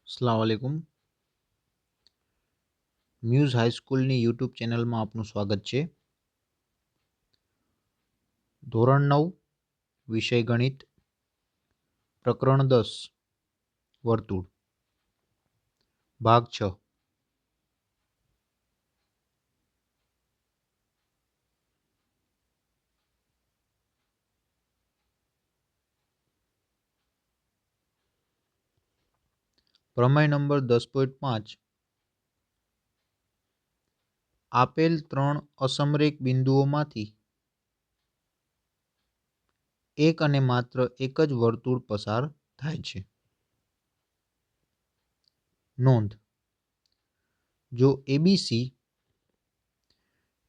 अस्सलाम वालेकुम। Muse હાઈસ્કૂલની YouTube ચેનલમાં આપનું સ્વાગત છે. ધોરણ 9 વિષય ગણિત, પ્રકરણ 10 વર્તુળ, ભાગ 6. પ્રમેય નંબર 10.5. આપેલ 3 અસમરેખ બિંદુઓમાંથી એક અને માત્ર એક જ વર્તુળ પસાર થાય છે. નોંધ: જો એબીસી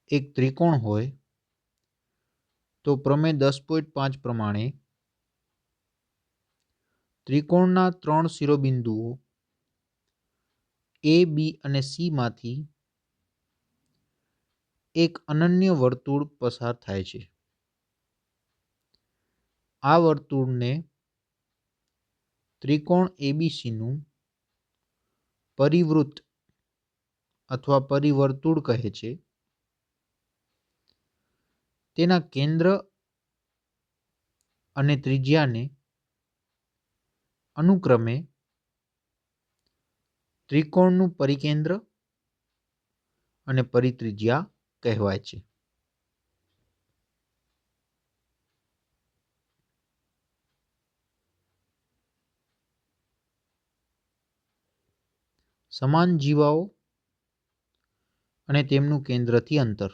એક ત્રિકોણ હોય તો પ્રમેય 10.5 પ્રમાણે ત્રિકોણના 3 શિરોબિંદુઓ એ, બી અને સી માંથી એક અનન્ય વર્તુળ પસાર થાય છે. આ વર્તુળને ત્રિકોણ એબીસીનું પરિવૃત્ત અથવા પરિવર્તુળ કહે છે. તેના કેન્દ્ર અને ત્રિજ્યાને અનુક્રમે ત્રિકોણનું પરિકેન્દ્ર અને પરિત્રિજ્યા કહેવાય છે. સમાન જીવાઓ અને તેમનું કેન્દ્રથી અંતર.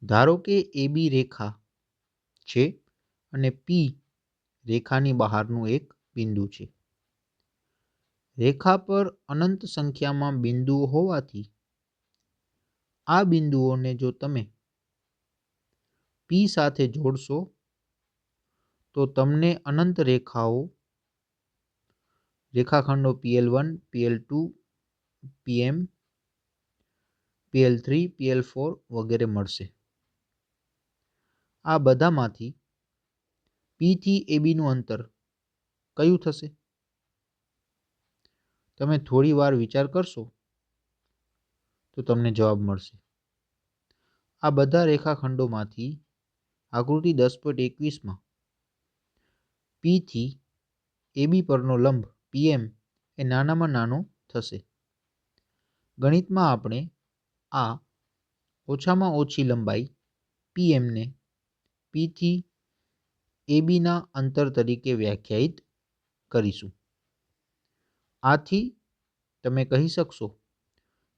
ધારો કે એબી રેખા છે અને પી રેખાની બહારનું એક બિંદુ છે. રેખા પર અનંત સંખ્યામાં બિંદુઓ હોવાથી આ બિંદુઓને જો તમે પી સાથે જોડશો તો તમને અનંત રેખાખંડો PL1, PL2, PM, PL3, PL4 વગેરે મળશે. આ બધામાંથી પી થી એબીનું અંતર કયું થશે? તમે થોડી વાર વિચાર કરશો તો તમને જવાબ મળશે. આ બધા રેખાખંડોમાંથી આકૃતિ 10.21માં પી થી એબી પરનો લંબ PM એ નાનામાં નાનો થશે. ગણિતમાં આપણે આ ઓછામાં ઓછી લંબાઈ PM ને પી થી એબીના અંતર તરીકે વ્યાખ્યાયિત કરીશું. આથી તમે કહી શકશો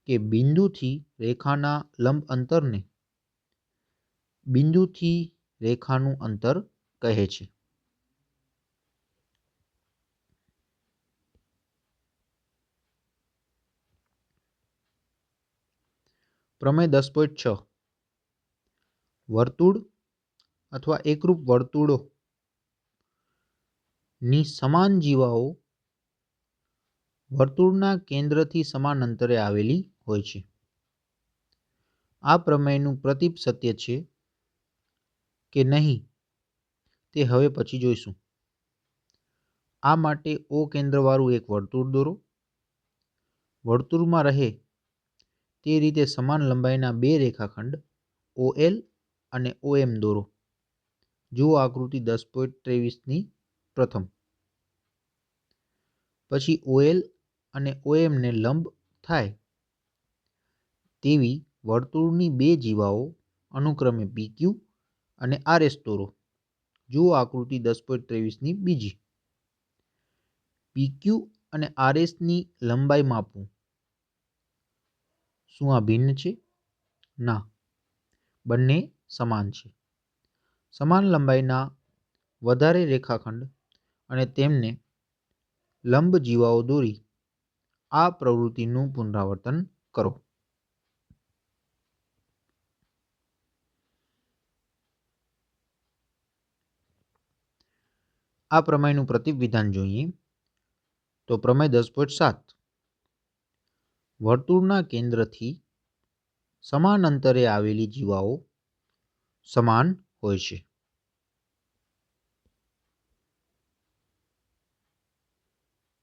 કે બિંદુથી રેખાના લંબ અંતરને બિંદુથી રેખાનું અંતર કહે છે. પ્રમેય 10.6. વર્તુળ અથવા એકરૂપ વર્તુળો ની સમાન જીવાઓ વર્તુળના કેન્દ્રથી સમાન અંતરે આવેલી હોય છે. આ પ્રમેયનું પ્રતીપ સત્ય છે કે નહીં તે હવે પછી જોઈશું. આ માટે O કેન્દ્રવાળું એક વર્તુળ દોરો. વર્તુળમાં રહે તે રીતે સમાન લંબાઈના બે રેખાખંડ OL અને OM દોરો. જુઓ આકૃતિ 10.23ની પ્રથમ. પછી OL અને OM ને લંબ થાય તેવી વર્તુળની બે જીવાઓ અનુક્રમે PQ અને RS દોરો. જુઓ આકૃતિ 10.23ની બીજી. PQ અને RS ની લંબાઈ માપવું. શું આ ભિન્ન છે? ના, બંને સમાન છે. સમાન લંબાઈના વધારે રેખાખંડ અને તેમને લંબ જીવાઓ દોરી આ પ્રવૃત્તિનું પુનરાવર્તન કરો. આ પ્રમેયનું પ્રતીપ વિધાન જોઈએ તો પ્રમેય 10.7. વર્તુળના કેન્દ્રથી સમાન અંતરે આવેલી જીવાઓ સમાન હોય છે.